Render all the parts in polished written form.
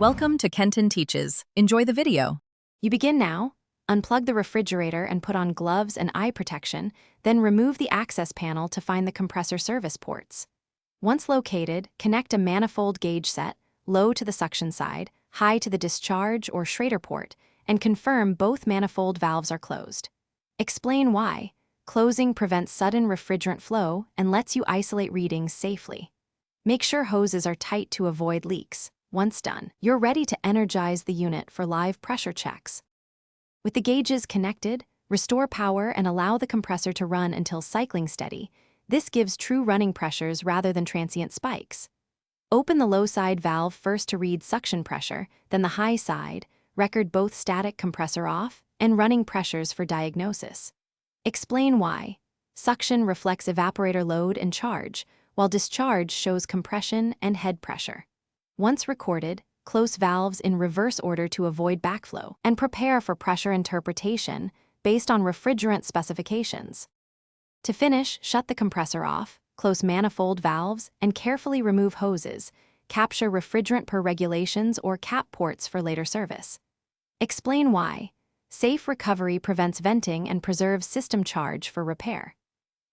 Welcome to Kenton Teaches. Enjoy the video. You begin now. Unplug the refrigerator and put on gloves and eye protection, then remove the access panel to find the compressor service ports. Once located, connect a manifold gauge set, low to the suction side, high to the discharge or Schrader port, and confirm both manifold valves are closed. Explain why. Closing prevents sudden refrigerant flow and lets you isolate readings safely. Make sure hoses are tight to avoid leaks. Once done, you're ready to energize the unit for live pressure checks. With the gauges connected, restore power and allow the compressor to run until cycling steady. This gives true running pressures rather than transient spikes. Open the low side valve first to read suction pressure, then the high side, record both static compressor off and running pressures for diagnosis. Explain why. Suction reflects evaporator load and charge, while discharge shows compression and head pressure. Once recorded, close valves in reverse order to avoid backflow and prepare for pressure interpretation based on refrigerant specifications. To finish, shut the compressor off, close manifold valves, and carefully remove hoses. Capture refrigerant per regulations or cap ports for later service. Explain why. Safe recovery prevents venting and preserves system charge for repair.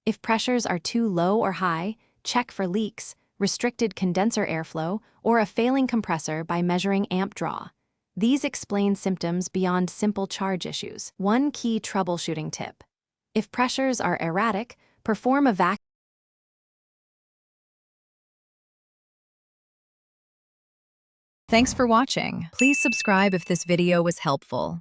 If pressures are too low or high, check for leaks, restricted condenser airflow, or a failing compressor by measuring amp draw. These explain symptoms beyond simple charge issues. One key troubleshooting tip. If pressures are erratic, perform a vacuum. Thanks for watching. Please subscribe if this video was helpful.